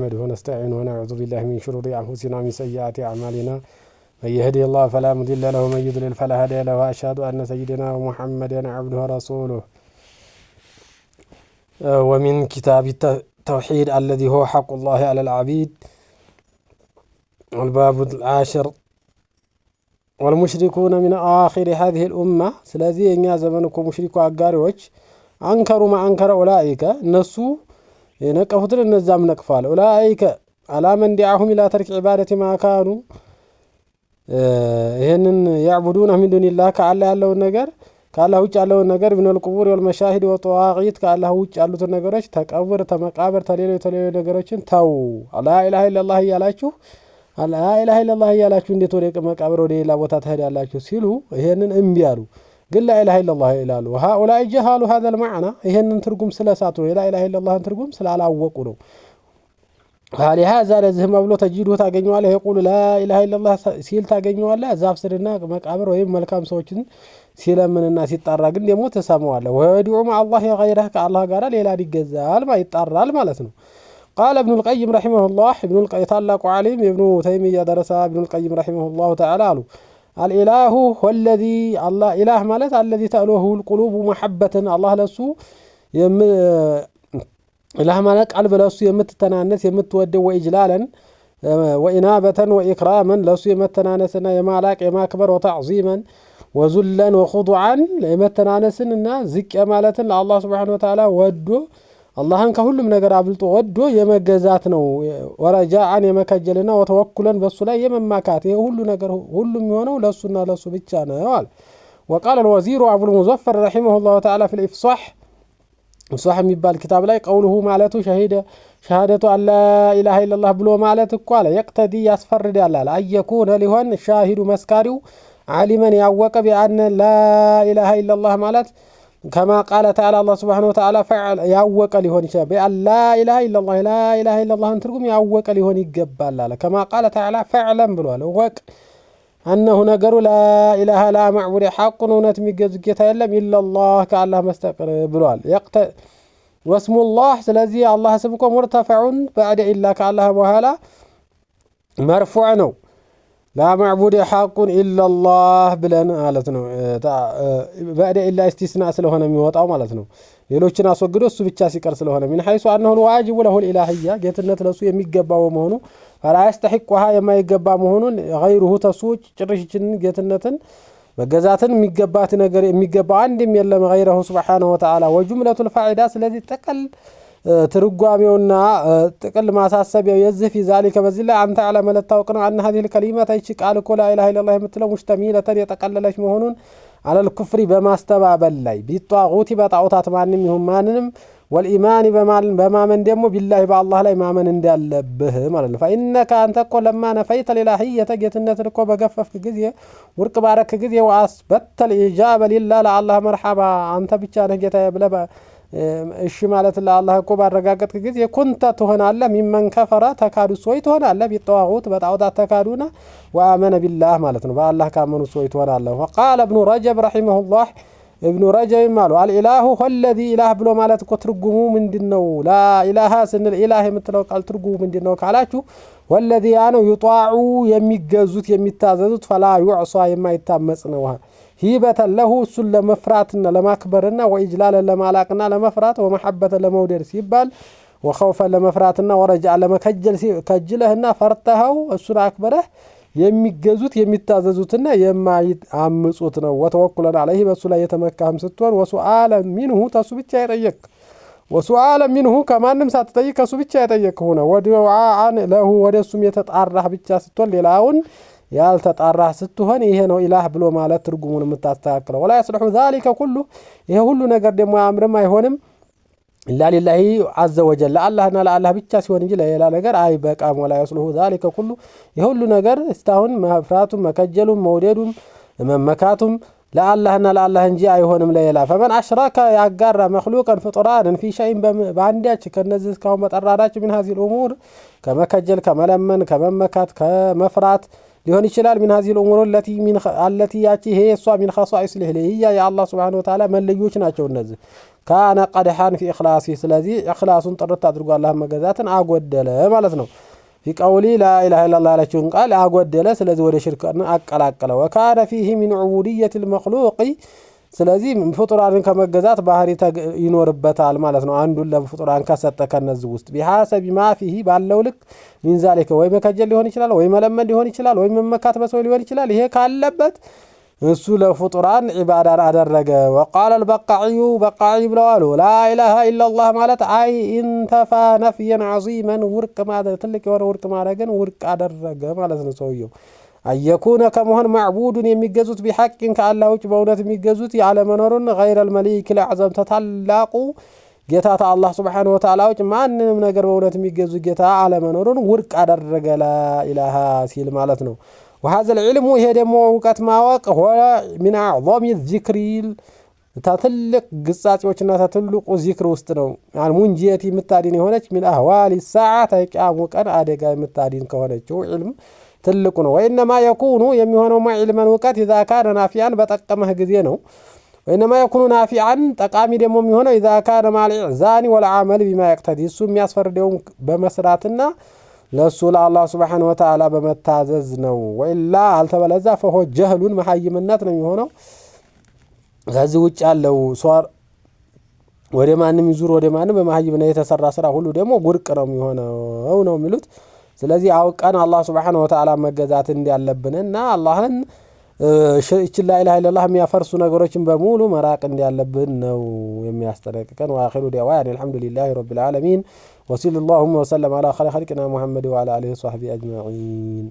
نحمده ونستعينه ونعوذ بالله من شرور أنفسنا ومن سيئات أعمالنا من يهدي الله فلا مضل له ومن يضلل فلا هادي له وأشهد أن سيدنا محمدا عبده ورسوله ومن كتاب التوحيد الذي هو حق الله على العبيد الباب العاشر والمشركون من آخر هذه الأمة سلازي إن زمنكم مشركوا أقاريوش أنكروا ما أنكر أولئك نسوا ينقفوا النزام نقفال أولئك على من دعاهم إلى ترك عبادة ما كانوا هن يعبدون من دون الله كالله الله النجر كالله وجه الله النجر من القبور والمشاهد والطواغيت كالله وجه الله النجرش تكبر تمقابر تليل نجرشين تاو لا إله إلا الله يلاچو لا إله إلا الله يلاچو እንዴት ወደ መቃብር ወደ ሌላ ቦታ ትሄዳላችሁ ሲሉ ይሄንን እምቢ አሉ ግን لا إله إلا الله ይላሉ وهؤلاء جهلوا هذا المعنى ይሄንን ትርጉም ስለሳቱ لا إله إلا الله ትርጉም ስላላወቁ ነው هذا ለዚህ መብሎ ተጂዱ ታገኘዋለህ يقول لا إله إلا الله ሲል ታገኘዋለህ ዛፍ ስርና መቃብር ወይም መልካም ሰዎችን ሲለምንና ሲጣራ ግን ደሞ ተሰማዋለህ ወዲዑ مع الله غيره ከአላህ ጋር ሌላ ይገዛል ይጣራል ማለት ነው قال ابن القيم رحمه الله ابن القيم تعلق عليم ابن تيمية درس ابن القيم رحمه الله تعالى الإله هو الذي الله إله مالت الذي تألوه القلوب محبة الله لسو إله مالك قلب لسو يمتتنانس يمتودد وإجلالا وإنابة وإكراما لسو يمتتنانسنا يمالك يماكبر وتعظيما وذلا وخضوعا يمتتنانسنا زك مالت الله سبحانه وتعالى ودو اللهن كሁሉም ነገር አብልጦ ወዶ የመገዛት ነው ወረጃአን የመከጀልና ወተወኩለን በሱ ላይ የመማካት ሁሉ ነገር ሁሉም የሆነው ለሱና ለሱ ብቻ ነው አለ وقال الوزير ابو المظفر رحمه الله تعالى في الافصاح صح የሚባል كتاب ላይ قوله ማለቱ شهادة ان لا اله الا الله ብሎ ማለት እኮ አለ يقتدي ያስፈርዳል አለ አየኩነ ሊሆን ሻሂዱ መስካሪው ዓሊመን ያወቀ بان لا اله الا الله ማለት كما قال تعالى الله سبحانه وتعالى فعل ياوق ليهون يشابه لا اله الا الله لا اله الا الله ترجم ياوق ليهون يغبال الله كما قال تعالى فعلا بلوال وق انه نجر لا اله لا معبود حق ونت ميجز ጌታ የለም الا الله كالله مستقر بلوال واسم الله ስለዚህ الله ስምኮ مرتفع بعد الا كالله በኋላ مرفوع ነው لا معبود حق الا الله ብለን ማለት ነው بعد الا استثناء ስለሆነ የሚወጣው ማለት ነው ሌሎችን አስወግዶ እሱ ብቻ ሲቀር ስለሆነ من حيث انه الواجب له الالهيه ጌትነት ለሱ የሚገባው መሆኑ فلا يستحقها የማይገባ መሆኑን غيره ተሱጭ ጭርሽችን ጌትነትን መገዛትን የሚገባት ነገር የሚገባ አንድም የለም غيره سبحانه وتعالى وجمله الفائده ስለዚህ ተቀል ترغاميونا تقل ማሳሰቢያው የዚህ في ذلك በዚህ ላይ አንተ على መለታውቅ ነው ان هذه الكلمه تيچ ቃል እኮ لا اله الا الله የምትለው ሙሽተሚለተን የተቀለለች መሆኑን على الكفر በማስተባበል ላይ ቢጧጉት በጣውታት ማንንም ይሁን ማንንም والإيمان በማመን ደግሞ بالله بالله ላይ ማመን እንዳለብህ ማለት ነው فإنك أنت እኮ لما نفيت الإلهية ጌትነትን እኮ በገፈፍክ ጊዜ ወርቅ ባረክ ጊዜ وأثبت الإجابة لله لله مرحبا አንተ ብቻ ነህ ጌታ ብለህ እሺ ማለት ለአላህ እኮ ባረጋገጥክ ጊዜ ኩንተ ትሆናለህ ሚመን ከፈረ ተካዱ ሰው ትሆናለህ ቢጧጉት በጣውታት ተካዱና ወአመነ ቢላህ ማለት ነው በአላህ ካመኑ ሰው ትሆናለህ وقال ابن رجب رحمه الله ابن رجب ማሉ الإله هو الذي إله ብሎ ማለት እኮ ትርጉሙ ምንድነው لا إله ስንል ኢላህ የምትለው ቃል ትርጉሙ ምንድነው ካላችሁ والذي ያነው ይጧዑ የሚገዙት የሚታዘዙት فلا يعصى የማይታመጽ ነው هيبة له سل مفراتنا لماكبرنا وإجلالا لمالاقنا لمفرات ومحبة لمودر سيبال وخوفا لمفراتنا ورجع لمكجل كجلهنا فرتها السنة أكبره يميقزوت يميتاززوتنا يمايتعمصوتنا وتوكلا عليه بس لا يتمكهم ستون وسؤالا منه تسبيتش يطيق وسؤالا منه كمان نمسات تطيق سبيتش يطيق هنا ودعاء له ودسم يتطرح بيتش ستون للاون ያልተጣራ ስትሆን ይሄ ነው ኢላህ ብሎ ማለት ትርጉሙን የምታስተካክለው ولا يصلح ذلك كله ይሄ ሁሉ ነገር ደግሞ አምርም አይሆንም إلا لله عز وجل ለአላህና ለአላህ ብቻ ሲሆን እንጂ ለሌላ ነገር አይበቃም ولا يصلح ذلك كله ይሄ ሁሉ ነገር እስታሁን መፍራቱም መከጀሉም መውደዱም መመካቱም ለአላህና ለአላህ እንጂ አይሆንም ለሌላ فمن اشرك ያጋራ مخلوقا فطرانا في شيء ባንዳች ከነዚህ እስካሁን መጠራራች من هذه الامور ከመከጀል ከመለመን ከመመካት ከመፍራት ሊሆን ይችላል من هذه الامور التي ያቺ ይሄ እሷ من خصائص الالهيه يا الله سبحانه وتعالى መለዮች ናቸው እነዚህ ካነ ቀድሐን ፊ ኢኽላሲ ስለዚህ ኢኽላሱን ጥርት አድርጎ አላህ መገዛትን አጎደለ ማለት ነው። ፊ ቀውሊ ላኢላሃ ኢለላህ ያለችውን ቃል አጎደለ ስለዚህ ወደ ሽርክ አቀላቀለ። ወካነ ፊህ ሚን ዑቡድየት ልመክሉቅ ስለዚህ ፍጡራንን ከመገዛት ባህሪ ይኖርበታል ማለት ነው። አንዱን ለፍጡራን ከሰጠ ከነዚህ ውስጥ ቢሐሰብ ማ ፊህ ባለው ልክ ሚን ዛሊከ ወይ መከጀል ሊሆን ይችላል፣ ወይ መለመን ሊሆን ይችላል፣ ወይ መመካት በሰው ሊሆን ይችላል። ይሄ ካለበት እሱ ለፍጡራን ዒባዳን አደረገ። ወቃለ አልበቃዒዩ በቃዒ ብለዋሉ ላኢላሃ ኢለላህ ማለት አይ ኢንተፋ ነፍየን ዐዚመን ውርቅ ማለት ትልቅ የሆነ ውርቅ ማድረግን ውርቅ አደረገ ማለት ነው። ሰውየው አየኩነ ከመሆን ማዕቡዱን የሚገዙት ቢሐቅን ከአላህ ውጭ በእውነት የሚገዙት ያለመኖሩን ገይረ አልመሊክ ልአዕዘም ተታላቁ ጌታ አላህ ሱብሓነሁ ወተዓላ ውጭ ማንንም ነገር በእውነት የሚገዙ ጌታ አለመኖሩን ውርቅ አደረገ ላኢላሃ ሲል ማለት ነው። وهذا العلم ይሄ ደግሞ ዕውቀት ማወቅ هو من اعظم الذكر ተትልቅ ግጻጼዎችና ተትልቁ ዚክር ውስጥ ነው። ሙንጂየት የምታዲን የሆነች من اهوال الساعه ተቂያሙ ቀን አደጋ የምታዲን ከሆነችው علم ትልቁ ነው። ወይንማ የኩኑ የሚሆነው ማዕልመን ዕውቀት اذا كان نافعا በጠቀመህ ጊዜ ነው። ወይንማ የኩኑ ናፊዓን ጠቃሚ ደግሞ የሚሆነው اذا كان مع الاعزان والعمل بما يقتضي እሱ የሚያስፈርደውን በመስራትና ለሱ ለአላህ Subhanahu Wa Ta'ala በመታዘዝ ነው። ወኢላ አልተበለዛ ፈሆ ጀህሉን መሐይምነት ነው የሚሆነው። ከዚህ ውጭ ያለው ሷር ወደ ማንም ይዙር ወደ ማንም በመሐይምነት የተሰራ ስራ ሁሉ ደግሞ ጉርቅ ነው የሚሆነው ነው የሚሉት። ስለዚህ አውቀን አላህ Subhanahu Wa Ta'ala መገዛት እንዲያለብንና አላህን እቺ ላኢላሃ ኢለላህ የሚያፈርሱ ነገሮችን በሙሉ መራቅ እንዲያለብን ነው የሚያስጠነቅቀን። ወአኺሩ ዳዕዋና አልሐምዱሊላሂ ረቢል ዓለሚን ወሰለላሁ ዐላ ኸይሪ ኸልቂና ሙሐመድ ወዐላ አሊሂ ወሰህቢሂ አጅመዒን።